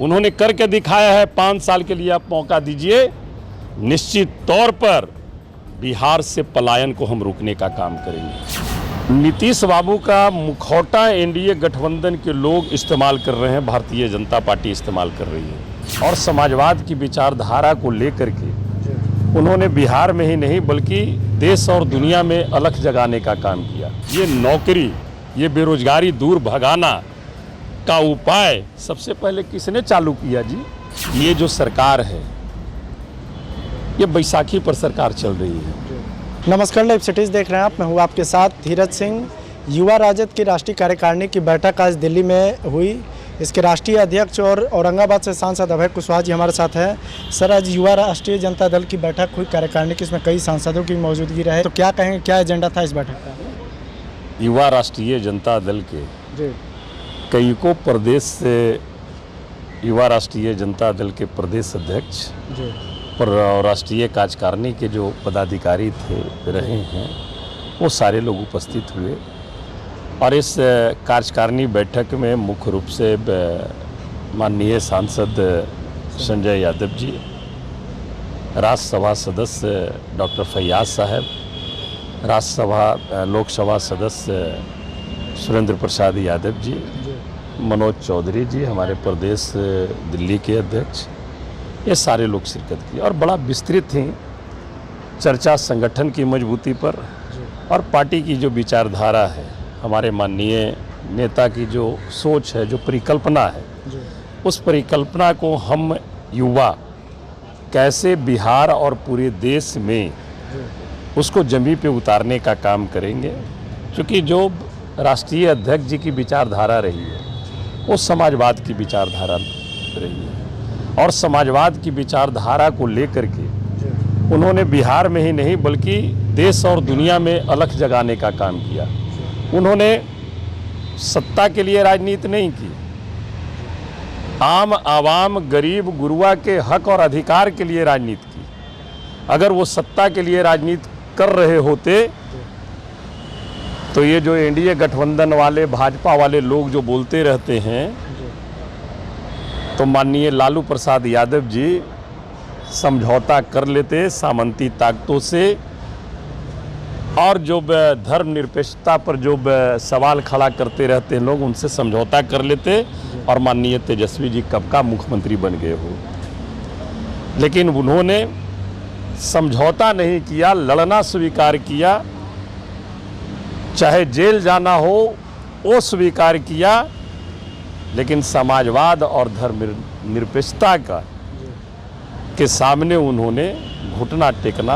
उन्होंने करके दिखाया है। 5 साल के लिए आप मौका दीजिए, निश्चित तौर पर बिहार से पलायन को हम रोकने का काम करेंगे। नीतीश बाबू का मुखौटा एनडीए गठबंधन के लोग इस्तेमाल कर रहे हैं, भारतीय जनता पार्टी इस्तेमाल कर रही है। और समाजवाद की विचारधारा को लेकर के उन्होंने बिहार में ही नहीं बल्कि देश और दुनिया में अलख जगाने का काम किया। ये नौकरी, ये बेरोजगारी दूर भगाना का उपाय सबसे पहले किसने चालू किया जी? ये जो सरकार है, ये बैसाखी पर सरकार चल रही है। नमस्कार, लाइव सिटीज़ देख रहे हैं आप। मैं हूँ आपके साथ धीरज सिंह। युवा राजद की राष्ट्रीय कार्यकारिणी की बैठक आज दिल्ली में हुई। इसके राष्ट्रीय अध्यक्ष और औरंगाबाद से सांसद अभय कुशवाहा जी हमारे साथ हैं। सर, आज युवा राष्ट्रीय जनता दल की बैठक हुई कार्यकारिणी की, इसमें कई सांसदों की मौजूदगी रहे, तो क्या कहेंगे, क्या एजेंडा था इस बैठक का? युवा राष्ट्रीय जनता दल के कई को प्रदेश से युवा राष्ट्रीय जनता दल के प्रदेश अध्यक्ष और राष्ट्रीय कार्यकारिणी के जो पदाधिकारी थे रहे हैं, वो सारे लोग उपस्थित हुए। और इस कार्यकारिणी बैठक में मुख्य रूप से माननीय सांसद संजय यादव जी, राज्यसभा सदस्य डॉक्टर फैयाज साहब, राज्यसभा लोकसभा सदस्य सुरेंद्र प्रसाद यादव जी, मनोज चौधरी जी, हमारे प्रदेश दिल्ली के अध्यक्ष, ये सारे लोग शिरकत की। और बड़ा विस्तृत ही चर्चा संगठन की मजबूती पर और पार्टी की जो विचारधारा है, हमारे माननीय नेता की जो सोच है, जो परिकल्पना है, उस परिकल्पना को हम युवा कैसे बिहार और पूरे देश में उसको जमीन पे उतारने का काम करेंगे। क्योंकि जो राष्ट्रीय अध्यक्ष जी की विचारधारा रही है, वो समाजवाद की विचारधारा रही है। और समाजवाद की विचारधारा को लेकर के उन्होंने बिहार में ही नहीं बल्कि देश और दुनिया में अलख जगाने का काम किया। उन्होंने सत्ता के लिए राजनीति नहीं की, आम आवाम गरीब गुरुआ के हक और अधिकार के लिए राजनीति की। अगर वो सत्ता के लिए राजनीति कर रहे होते तो ये जो एनडीए गठबंधन वाले भाजपा वाले लोग जो बोलते रहते हैं, तो माननीय लालू प्रसाद यादव जी समझौता कर लेते सामंती ताकतों से। और जो धर्मनिरपेक्षता पर जो सवाल खड़ा करते रहते हैं लोग, उनसे समझौता कर लेते और माननीय तेजस्वी जी कब का मुख्यमंत्री बन गए हो। लेकिन उन्होंने समझौता नहीं किया, लड़ना स्वीकार किया, चाहे जेल जाना हो वो स्वीकार किया। लेकिन समाजवाद और धर्मनिरपेक्षता का के सामने उन्होंने घुटना टेकना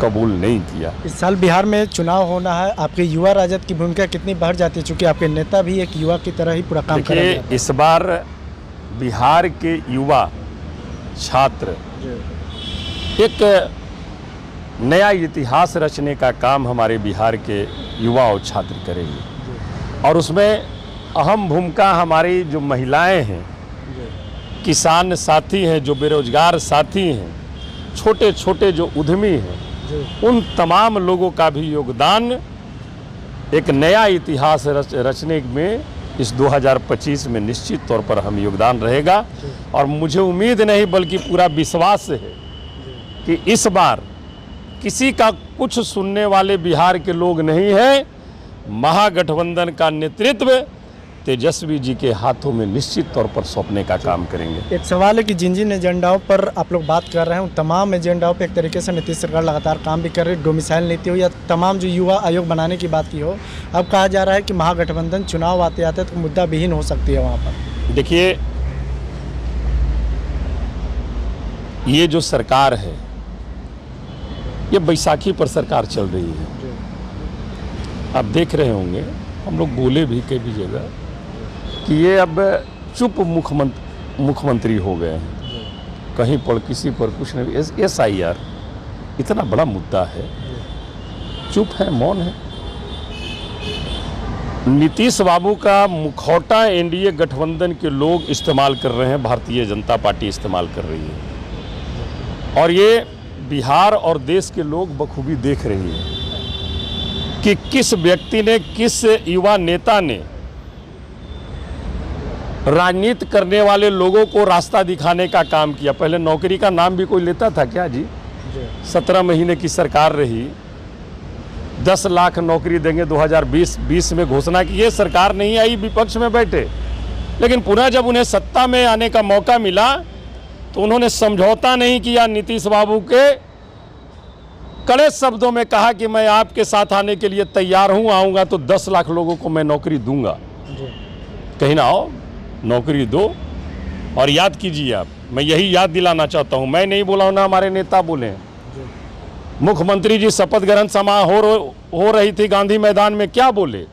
कबूल नहीं किया। इस साल बिहार में चुनाव होना है, आपके युवा राजद की भूमिका कितनी बढ़ जाती है, चूँकि आपके नेता भी एक युवा की तरह ही पूरा काम कर रहे हैं? इस बार बिहार के युवा छात्र एक नया इतिहास रचने का काम हमारे बिहार के युवा और छात्र करेंगे। और उसमें अहम भूमिका हमारी जो महिलाएं हैं, किसान साथी हैं, जो बेरोजगार साथी हैं, छोटे छोटे जो उद्यमी हैं, उन तमाम लोगों का भी योगदान एक नया इतिहास रचने में इस 2025 में निश्चित तौर पर हम योगदान रहेगा। और मुझे उम्मीद नहीं बल्कि पूरा विश्वास है कि इस बार किसी का कुछ सुनने वाले बिहार के लोग नहीं हैं। महागठबंधन का नेतृत्व तेजस्वी जी के हाथों में निश्चित तौर पर सौंपने का काम करेंगे। एक सवाल है कि जिन जिन एजेंडाओं पर आप लोग बात कर रहे हैं, उन तमाम एजेंडाओं पर एक तरीके से नीतीश सरकार लगातार काम भी कर रही है। डोमिसाइल नीति हो या तमाम जो युवा आयोग बनाने की बात की हो, अब कहा जा रहा है कि महागठबंधन चुनाव आते आते तो मुद्दा विहीन हो सकती है वहाँ पर। देखिए, ये जो सरकार है, ये बैसाखी पर सरकार चल रही है। आप देख रहे होंगे, हम लोग बोले भी कई जगह कि ये अब चुप मुख्यमंत्री हो गए हैं। कहीं पर किसी पर कुछ नहीं। SIR इतना बड़ा मुद्दा है, चुप है, मौन है। नीतीश बाबू का मुखौटा एनडीए गठबंधन के लोग इस्तेमाल कर रहे हैं, भारतीय जनता पार्टी इस्तेमाल कर रही है। और ये बिहार और देश के लोग बखूबी देख रही हैं कि किस व्यक्ति ने, किस युवा नेता ने राजनीति करने वाले लोगों को रास्ता दिखाने का काम किया। पहले नौकरी का नाम भी कोई लेता था क्या जी? 17 महीने की सरकार रही, 10 लाख नौकरी देंगे 2020 में घोषणा की। ये सरकार नहीं आई, विपक्ष में बैठे, लेकिन पुनः जब उन्हें सत्ता में आने का मौका मिला तो उन्होंने समझौता नहीं किया। नीतीश बाबू के कड़े शब्दों में कहा कि मैं आपके साथ आने के लिए तैयार हूं, आऊंगा तो 10 लाख लोगों को मैं नौकरी दूंगा। कहीं ना आओ, नौकरी दो। और याद कीजिए आप, मैं यही याद दिलाना चाहता हूं, मैं नहीं बोला हूं, ना हमारे नेता बोले। मुख्यमंत्री जी शपथ ग्रहण समारोह हो रही थी गांधी मैदान में, क्या बोले?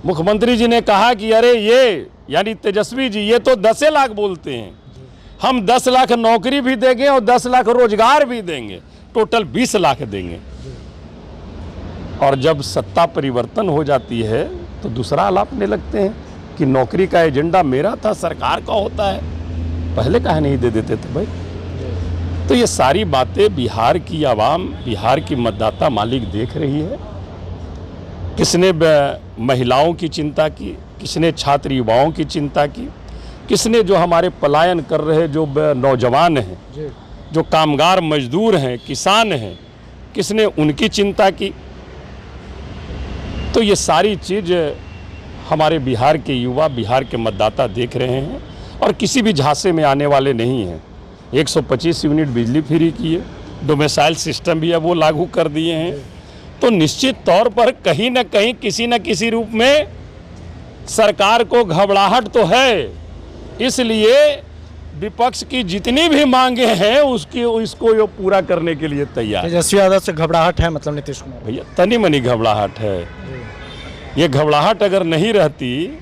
मुख्यमंत्री जी ने कहा कि अरे ये यानी तेजस्वी जी ये तो 10 लाख बोलते हैं, हम 10 लाख नौकरी भी देंगे और 10 लाख रोजगार भी देंगे, टोटल 20 लाख देंगे। और जब सत्ता परिवर्तन हो जाती है तो दूसरा आलापने लगते हैं कि नौकरी का एजेंडा मेरा था, सरकार का होता है, पहले काहे नहीं दे देते थे भाई? तो ये सारी बातें बिहार की आवाम, बिहार की मतदाता मालिक देख रही है। किसने महिलाओं की चिंता की, किसने छात्र युवाओं की चिंता की, किसने जो हमारे पलायन कर रहे जो नौजवान हैं, जो कामगार मजदूर हैं, किसान हैं, किसने उनकी चिंता की। तो ये सारी चीज़ हमारे बिहार के युवा, बिहार के मतदाता देख रहे हैं और किसी भी झांसे में आने वाले नहीं हैं। 125 यूनिट बिजली फ्री की है, डोमिसाइल सिस्टम भी है वो लागू कर दिए हैं। तो निश्चित तौर पर कहीं ना कहीं किसी न किसी रूप में सरकार को घबराहट तो है, इसलिए विपक्ष की जितनी भी मांगे हैं इसको ये पूरा करने के लिए तैयार। तेजस्वी यादव से घबराहट है मतलब नीतीश कुमार? भैया तनी मनी घबराहट है। ये घबराहट अगर नहीं रहती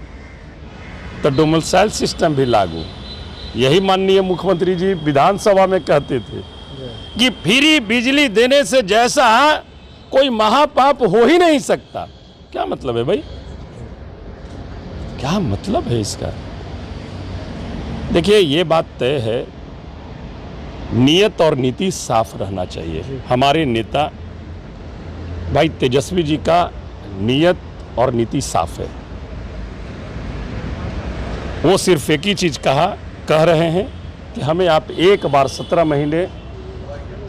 तो डोमिसाइल सिस्टम भी लागू। यही माननीय मुख्यमंत्री जी विधानसभा में कहते थे कि फ्री बिजली देने से जैसा कोई महापाप हो ही नहीं सकता। क्या मतलब है भाई? क्या मतलब है इसका? देखिए ये बात तय है, नियत और नीति साफ रहना चाहिए। हमारे नेता भाई तेजस्वी जी का नियत और नीति साफ है। वो सिर्फ एक ही चीज कह रहे हैं कि हमें आप एक बार 17 महीने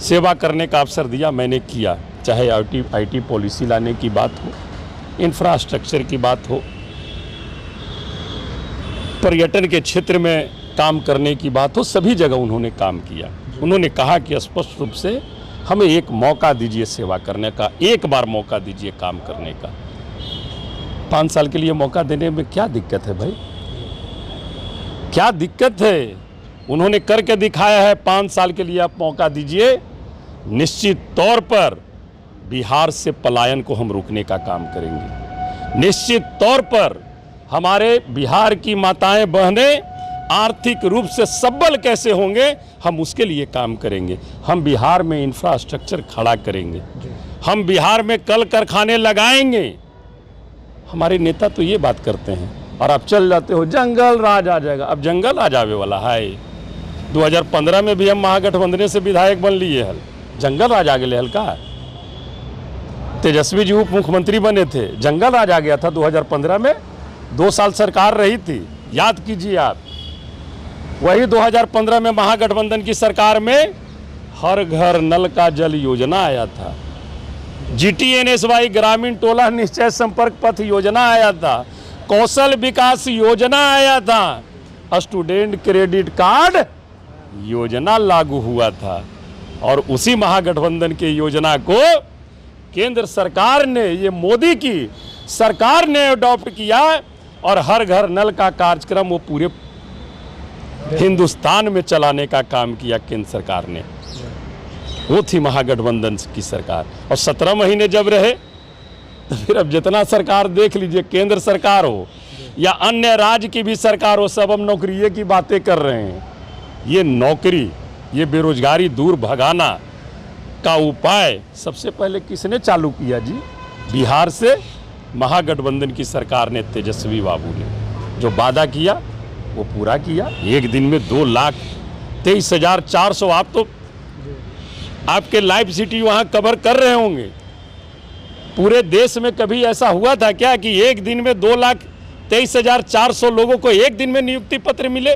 सेवा करने का अवसर दिया, मैंने किया। चाहे आईटी पॉलिसी लाने की बात हो, इंफ्रास्ट्रक्चर की बात हो, पर्यटन के क्षेत्र में काम करने की बात हो, सभी जगह उन्होंने काम किया। उन्होंने कहा कि स्पष्ट रूप से हमें एक मौका दीजिए सेवा करने का, एक बार मौका दीजिए काम करने का। 5 साल के लिए मौका देने में क्या दिक्कत है भाई? क्या दिक्कत है? उन्होंने करके दिखाया है। 5 साल के लिए आप मौका दीजिए, निश्चित तौर पर बिहार से पलायन को हम रोकने का काम करेंगे। निश्चित तौर पर हमारे बिहार की माताएं बहनें आर्थिक रूप से सबल कैसे होंगे, हम उसके लिए काम करेंगे। हम बिहार में इंफ्रास्ट्रक्चर खड़ा करेंगे, हम बिहार में कल कारखाने लगाएंगे। हमारे नेता तो ये बात करते हैं और आप चल जाते हो जंगल राज आ जाएगा। अब जंगल राज आवे वाला है। 2015 में भी हम महागठबंधन से विधायक बन लिए हल, जंगल राज आ गए हल्का। तेजस्वी जी उप मुख्यमंत्री बने थे, जंगल राज आ गया था 2015 में। 2 साल सरकार रही थी, याद कीजिए आप। वही 2015 में महागठबंधन की सरकार में हर घर नल का जल योजना आया था, GTNSY ग्रामीण टोला निश्चय संपर्क पथ योजना आया था, कौशल विकास योजना आया था, स्टूडेंट क्रेडिट कार्ड योजना लागू हुआ था। और उसी महागठबंधन की योजना को केंद्र सरकार ने, ये मोदी की सरकार ने अडॉप्ट किया और हर घर नल का कार्यक्रम वो पूरे हिंदुस्तान में चलाने का काम किया केंद्र सरकार ने। वो थी महागठबंधन की सरकार। और 17 महीने जब रहे तो फिर अब जितना सरकार देख लीजिए, केंद्र सरकार हो या अन्य राज्य की भी सरकार हो, सब हम नौकरी की बातें कर रहे हैं। ये नौकरी, ये बेरोजगारी दूर भगाना का उपाय सबसे पहले किसने चालू किया जी? बिहार से महागठबंधन की सरकार ने, तेजस्वी बाबू ने। जो वादा किया वो पूरा किया। एक दिन में 2,23,400। आप तो आपके लाइव सिटी वहाँ कवर कर रहे होंगे। पूरे देश में कभी ऐसा हुआ था क्या कि एक दिन में 2 लाख 23,400 लोगों को एक दिन में नियुक्ति पत्र मिले,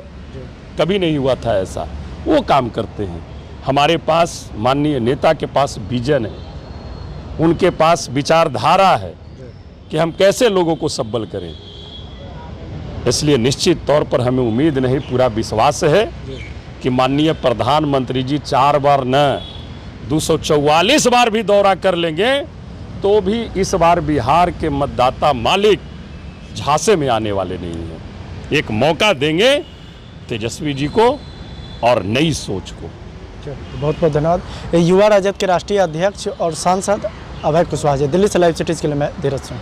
कभी नहीं हुआ था ऐसा। वो काम करते हैं। हमारे पास माननीय नेता के पास विजन है, उनके पास विचारधारा है कि हम कैसे लोगों को सब्बल करें। इसलिए निश्चित तौर पर हमें उम्मीद नहीं, पूरा विश्वास है कि माननीय प्रधानमंत्री जी 4 बार न 244 बार भी दौरा कर लेंगे तो भी इस बार बिहार के मतदाता मालिक झांसे में आने वाले नहीं हैं। एक मौका देंगे तेजस्वी जी को और नई सोच को। बहुत बहुत धन्यवाद। युवा राजद के राष्ट्रीय अध्यक्ष और सांसद अभय कुशवाहा जी। दिल्ली से लाइव सिटीज के लिए मैं धीरज सिंह।